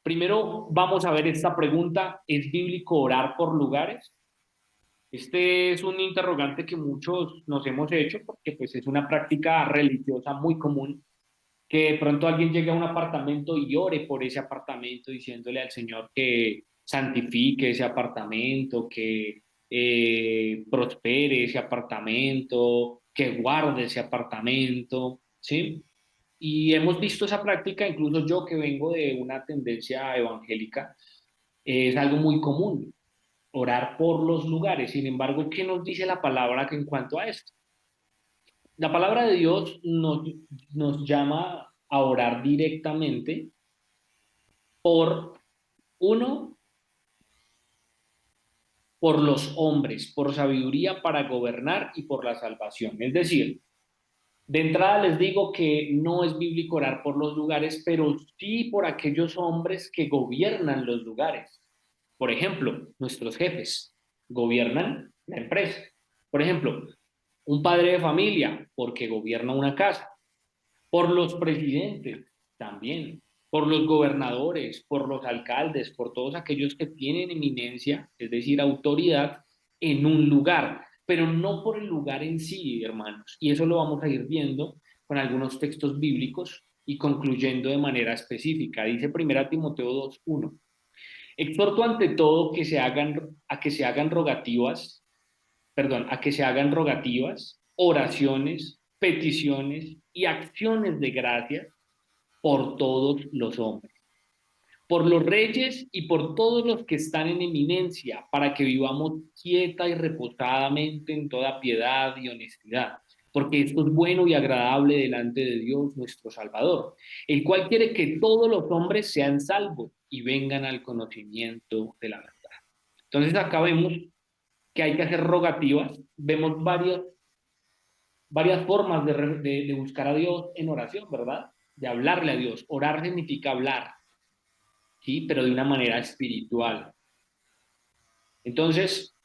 Primero vamos a ver esta pregunta: ¿es bíblico orar por lugares? Este es un interrogante que muchos nos hemos hecho porque pues es una práctica religiosa muy común, que de pronto alguien llegue a un apartamento y ore por ese apartamento diciéndole al Señor que santifique ese apartamento, que prospere ese apartamento, que guarde ese apartamento, ¿sí? Y hemos visto esa práctica, incluso yo que vengo de una tendencia evangélica, es algo muy común, orar por los lugares. Sin embargo, ¿qué nos dice la palabra que en cuanto a esto? La palabra de Dios nos llama a orar directamente por uno, por los hombres, por sabiduría para gobernar y por la salvación. Es decir, de entrada les digo que no es bíblico orar por los lugares, pero sí por aquellos hombres que gobiernan los lugares. Por ejemplo, nuestros jefes gobiernan la empresa. Por ejemplo, un padre de familia porque gobierna una casa. Por los presidentes también, por los gobernadores, por los alcaldes, por todos aquellos que tienen eminencia, es decir, autoridad en un lugar, pero no por el lugar en sí, hermanos. Y eso lo vamos a ir viendo con algunos textos bíblicos y concluyendo de manera específica. Dice 1 Timoteo 2:1: exhorto ante todo que se hagan rogativas, perdón, a que se hagan rogativas, oraciones, peticiones y acciones de gracias por todos los hombres, por los reyes y por todos los que están en eminencia, para que vivamos quieta y reposadamente en toda piedad y honestidad, porque esto es bueno y agradable delante de Dios nuestro Salvador, el cual quiere que todos los hombres sean salvos y vengan al conocimiento de la verdad. Entonces acá vemos que hay que hacer rogativas, vemos varias formas de buscar a Dios en oración, ¿verdad? De hablarle a Dios. Orar significa hablar, ¿sí? Pero de una manera espiritual. Entonces,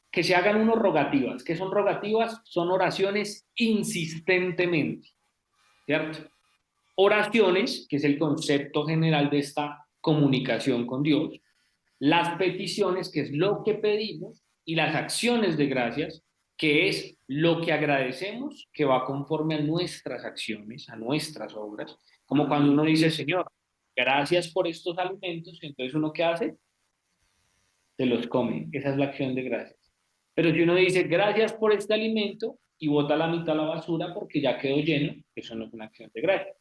que se hagan unos rogativas. ¿Qué son rogativas? Son oraciones insistentemente, ¿cierto? Oraciones, que es el concepto general de esta comunicación con Dios. Las peticiones, que es lo que pedimos, y las acciones de gracias, que es lo que agradecemos, que va conforme a nuestras acciones, a nuestras obras, como cuando uno dice: Señor, gracias por estos alimentos, entonces uno ¿qué hace? Se los come, esa es la acción de gracias. Pero si uno dice gracias por este alimento y bota la mitad a la basura porque ya quedó lleno, eso no es una acción de gracias.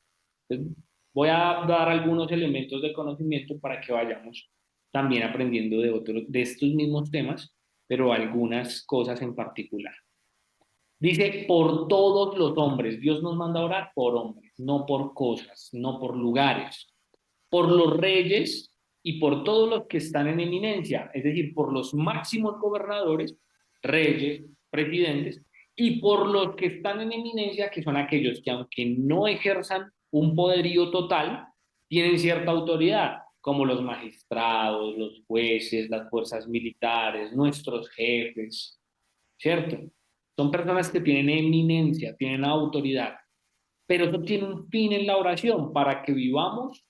Entonces, voy a dar algunos elementos de conocimiento para que vayamos también aprendiendo de estos mismos temas, pero algunas cosas en particular. Dice, por todos los hombres. Dios nos manda a orar por hombres, no por cosas, no por lugares. Por los reyes y por todos los que están en eminencia, es decir, por los máximos gobernadores, reyes, presidentes, y por los que están en eminencia, que son aquellos que aunque no ejerzan un poderío total, tienen cierta autoridad, como los magistrados, los jueces, las fuerzas militares, nuestros jefes, ¿cierto? Son personas que tienen eminencia, tienen autoridad, pero eso tiene un fin en la oración, para que vivamos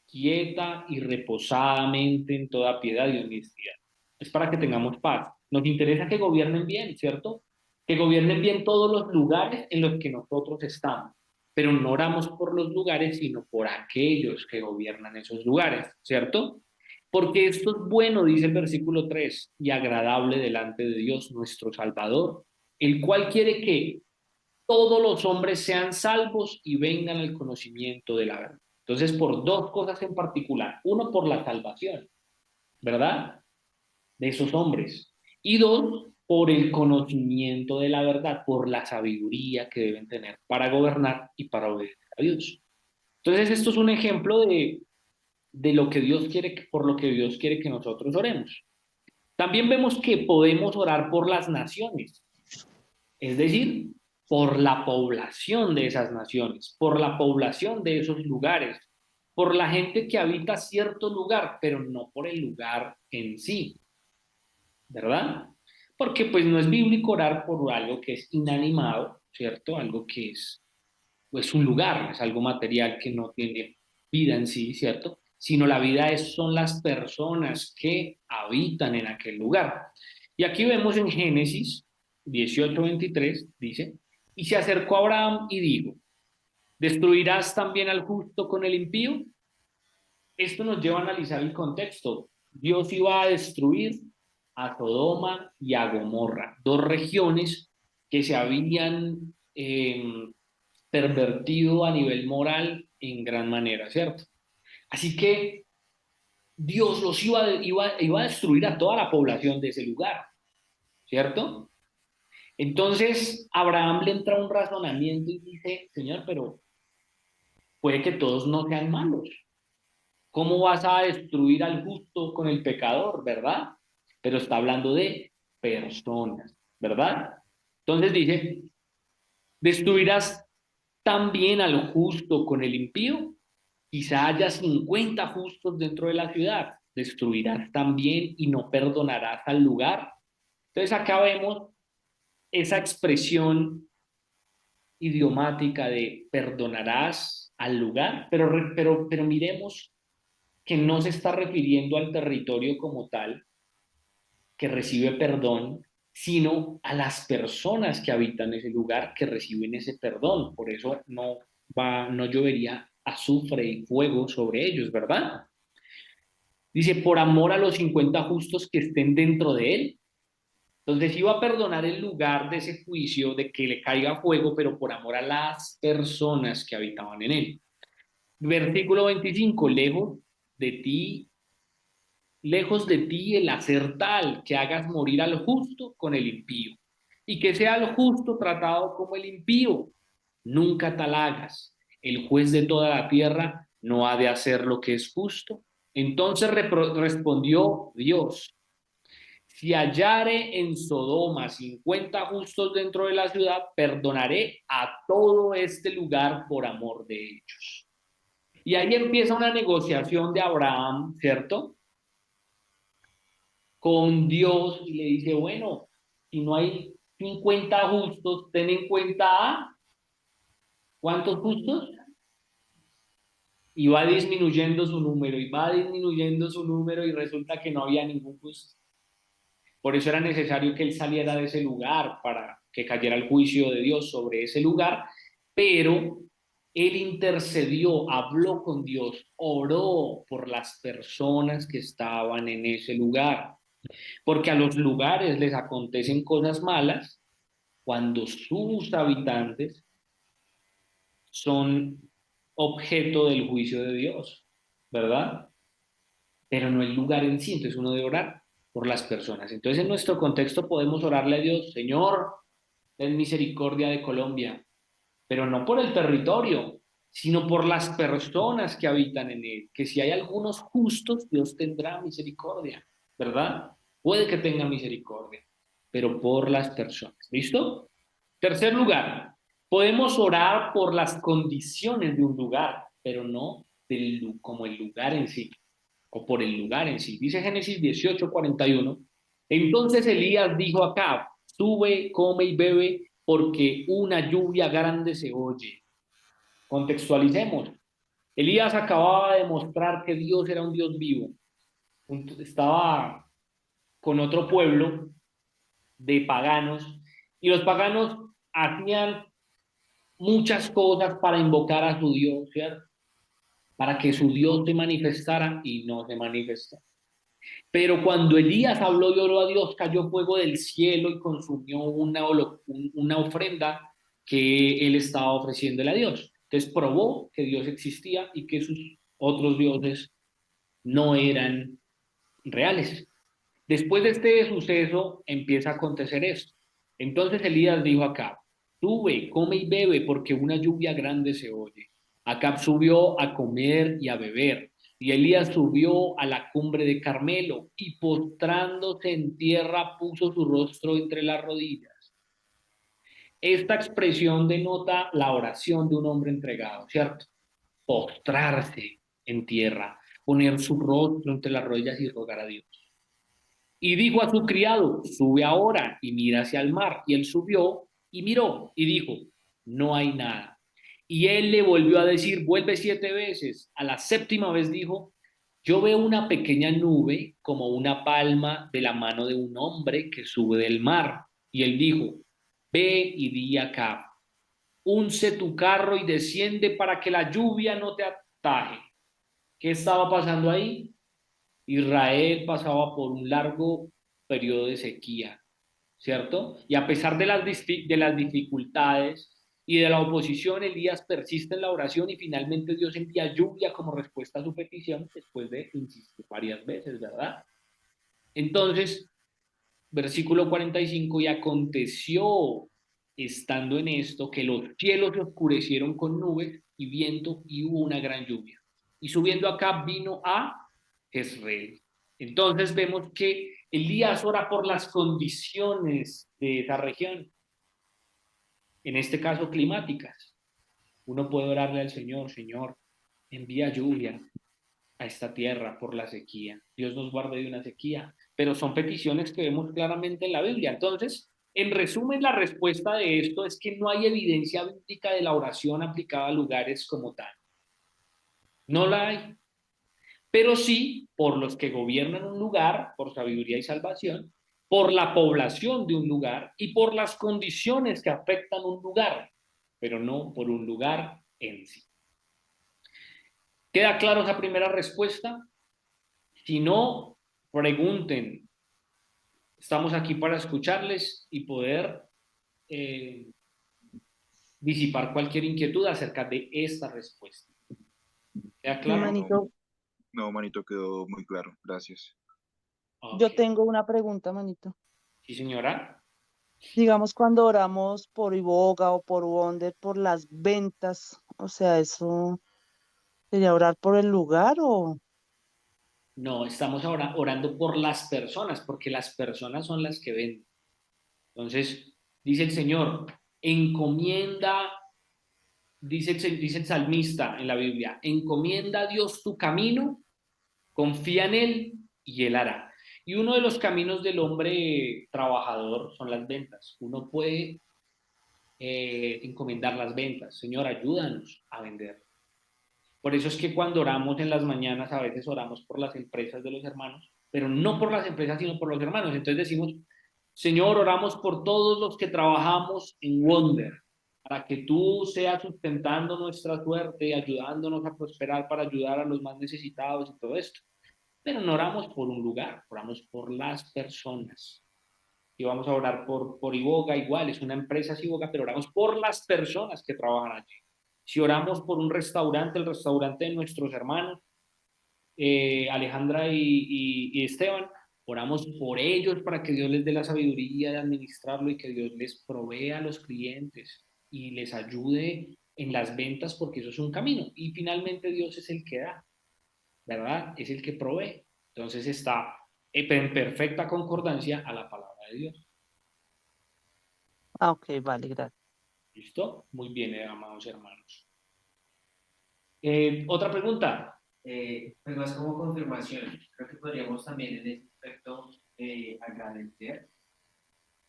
quieta y reposadamente en toda piedad y honestidad. Es para que tengamos paz. Nos interesa que gobiernen bien, ¿cierto? Que gobiernen bien todos los lugares en los que nosotros estamos, pero no oramos por los lugares, sino por aquellos que gobiernan esos lugares, ¿cierto? Porque esto es bueno, dice el versículo 3, y agradable delante de Dios nuestro Salvador, el cual quiere que todos los hombres sean salvos y vengan al conocimiento de la verdad. Entonces, por dos cosas en particular. Uno, por la salvación, ¿verdad? De esos hombres. Y dos, por el conocimiento de la verdad, por la sabiduría que deben tener para gobernar y para obedecer a Dios. Entonces, esto es un ejemplo de lo que Dios quiere, por lo que Dios quiere que nosotros oremos. También vemos que podemos orar por las naciones, es decir, por la población de esas naciones, por la población de esos lugares, por la gente que habita cierto lugar, pero no por el lugar en sí, ¿verdad? Porque pues no es bíblico orar por algo que es inanimado, ¿cierto? Algo que es pues un lugar, es algo material que no tiene vida en sí, ¿cierto? sino la vida son las personas que habitan en aquel lugar. Y aquí vemos en Génesis 18:23, dice, y se acercó a Abraham y dijo, ¿destruirás también al justo con el impío? Esto nos lleva a analizar el contexto. Dios iba a destruir a Sodoma y a Gomorra, dos regiones que se habían pervertido a nivel moral en gran manera, ¿cierto? Así que Dios los iba a destruir a toda la población de ese lugar, ¿cierto? Entonces Abraham le entra un razonamiento y dice, Señor, pero puede que todos no sean malos. ¿Cómo vas a destruir al justo con el pecador, verdad? Pero está hablando de personas, ¿verdad? Entonces dice, ¿destruirás también al justo con el impío? Quizá haya 50 justos dentro de la ciudad. ¿Destruirás también y no perdonarás al lugar? Entonces acá vemos esa expresión idiomática de perdonarás al lugar, pero miremos que no se está refiriendo al territorio como tal, que recibe perdón, sino a las personas que habitan ese lugar que reciben ese perdón. Por eso no llovería azufre y fuego sobre ellos, ¿verdad? Dice, por amor a los 50 justos que estén dentro de él. Entonces iba a perdonar el lugar de ese juicio, de que le caiga fuego, pero por amor a las personas que habitaban en él. Versículo 25, lejos de ti el hacer tal que hagas morir al justo con el impío, y que sea el justo tratado como el impío. Nunca tal hagas. El juez de toda la tierra no ha de hacer lo que es justo. Entonces respondió Dios, si hallare en Sodoma 50 justos dentro de la ciudad, perdonaré a todo este lugar por amor de ellos. Y ahí empieza una negociación de Abraham, ¿cierto? Con Dios y le dice, bueno, si no hay 50 justos, ten en cuenta a ¿cuántos justos? Y va disminuyendo su número, y va disminuyendo su número, y resulta que no había ningún justo. Por eso era necesario que él saliera de ese lugar para que cayera el juicio de Dios sobre ese lugar, pero él intercedió, habló con Dios, oró por las personas que estaban en ese lugar, porque a los lugares les acontecen cosas malas cuando sus habitantes son objeto del juicio de Dios, ¿verdad? Pero no el lugar en sí, entonces uno debe orar por las personas. Entonces en nuestro contexto podemos orarle a Dios, Señor, ten misericordia de Colombia, pero no por el territorio, sino por las personas que habitan en él, que si hay algunos justos, Dios tendrá misericordia, ¿verdad? Puede que tenga misericordia, pero por las personas. ¿Listo? Tercer lugar, podemos orar por las condiciones de un lugar, pero no como el lugar en sí, o por el lugar en sí. Dice Génesis 18:41. Entonces Elías dijo a Acab, sube, come y bebe, porque una lluvia grande se oye. Contextualicemos. Elías acababa de demostrar que Dios era un Dios vivo. Estaba con otro pueblo de paganos, y los paganos hacían muchas cosas para invocar a su Dios, ¿cierto? Para que su Dios se manifestara y no se manifestó. Pero cuando Elías habló y oró a Dios, cayó fuego del cielo y consumió una ofrenda que él estaba ofreciéndole a Dios. Entonces probó que Dios existía y que sus otros dioses no eran reales. Después de este suceso empieza a acontecer esto. Entonces Elías dijo a Acab, sube, come y bebe, porque una lluvia grande se oye. Acab subió a comer y a beber, y Elías subió a la cumbre de Carmelo, y postrándose en tierra puso su rostro entre las rodillas. Esta expresión denota la oración de un hombre entregado, ¿cierto? Postrarse en tierra, poner su rostro entre las rodillas y rogar a Dios. Y dijo a su criado, sube ahora y mira hacia el mar. Y él subió y miró y dijo, no hay nada. Y él le volvió a decir, vuelve 7 veces. A la séptima vez dijo, Yo veo una pequeña nube como una palma de la mano de un hombre que sube del mar. Y él dijo, ve y di acá, unce tu carro y desciende para que la lluvia no te ataje. ¿Qué estaba pasando ahí? Israel pasaba por un largo periodo de sequía, ¿cierto? Y a pesar de las dificultades y de la oposición, Elías persiste en la oración y finalmente Dios envía lluvia como respuesta a su petición después de insistir varias veces, ¿verdad? Entonces, versículo 45, y aconteció estando en esto que los cielos se oscurecieron con nubes y viento y hubo una gran lluvia. Y subiendo acá vino a Jezreel. Entonces vemos que Elías ora por las condiciones de esa región, en este caso climáticas. Uno puede orarle al Señor, Señor, envía lluvia a esta tierra por la sequía. Dios nos guarde de una sequía, pero son peticiones que vemos claramente en la Biblia. Entonces, en resumen, la respuesta de esto es que no hay evidencia bíblica de la oración aplicada a lugares como tal. No la hay, pero sí por los que gobiernan un lugar, por sabiduría y salvación, por la población de un lugar y por las condiciones que afectan un lugar, pero no por un lugar en sí. ¿Queda claro esa primera respuesta? Si no, pregunten. Estamos aquí para escucharles y poder eh, disipar cualquier inquietud acerca de esta respuesta. ¿Queda Sí, claro? No, manito, no, manito, quedó muy claro. Gracias. Ok. yo tengo una pregunta, manito. Sí, señora. Digamos, cuando oramos por Iboga o por Wonder, por las ventas, o sea, ¿eso sería orar por el lugar o...? No, estamos ahora orando por las personas, porque las personas son las que venden. Entonces, dice el Señor, encomienda, dice el salmista en la Biblia, encomienda a Dios tu camino, confía en Él y Él hará. Y uno de los caminos del hombre trabajador son las ventas. Uno puede encomendar las ventas. Señor, ayúdanos a vender. Por eso es que cuando oramos en las mañanas, a veces oramos por las empresas de los hermanos, pero no por las empresas, sino por los hermanos. Entonces decimos, Señor, oramos por todos los que trabajamos en Wonder, para que tú seas sustentando nuestra suerte, ayudándonos a prosperar para ayudar a los más necesitados y todo esto. Pero no oramos por un lugar, oramos por las personas. Y vamos a orar por Iboga, igual, es una empresa Iboga, pero oramos por las personas que trabajan allí. Si oramos por un restaurante, el restaurante de nuestros hermanos, Alejandra y Esteban, oramos por ellos para que Dios les dé la sabiduría de administrarlo y que Dios les provea a los clientes y les ayude en las ventas porque eso es un camino. Y finalmente Dios es el que da, ¿verdad? Es el que provee. Entonces está en perfecta concordancia a la palabra de Dios. Ah, ok, vale, gracias. ¿Listo? Muy bien, amados hermanos. Otra pregunta. Pues más como confirmación, creo que podríamos también en ese aspecto agradecer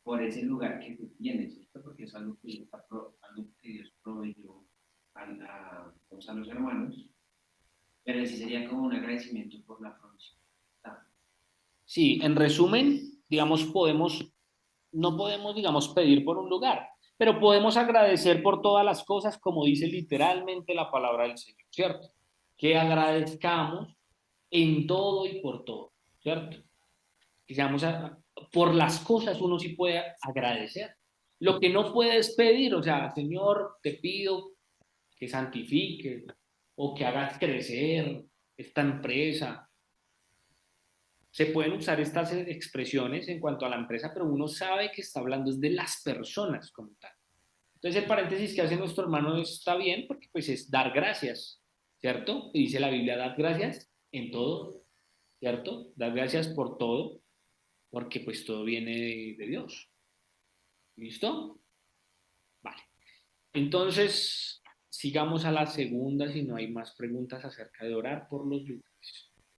por ese lugar que tú tienes, ¿cierto? Porque es algo que algo que Dios proveyó pues, a los hermanos, pero sí sería como un agradecimiento por la provisión. Ah, Sí, en resumen, digamos, no podemos, digamos, pedir por un lugar, pero podemos agradecer por todas las cosas, como dice literalmente la palabra del Señor, ¿cierto? Que agradezcamos en todo y por todo, ¿cierto? Que seamos por las cosas uno sí puede agradecer. Lo que no puedes pedir, o sea, Señor, te pido que santifiques o que hagas crecer esta empresa. Se pueden usar estas expresiones en cuanto a la empresa, pero uno sabe que está hablando es de las personas como tal. Entonces el paréntesis que hace nuestro hermano está bien porque pues es dar gracias, ¿cierto? Y dice la Biblia, dar gracias en todo, ¿cierto? Dar gracias por todo, porque pues todo viene de Dios. ¿Listo? Vale. Entonces, sigamos a la segunda si no hay más preguntas acerca de orar por los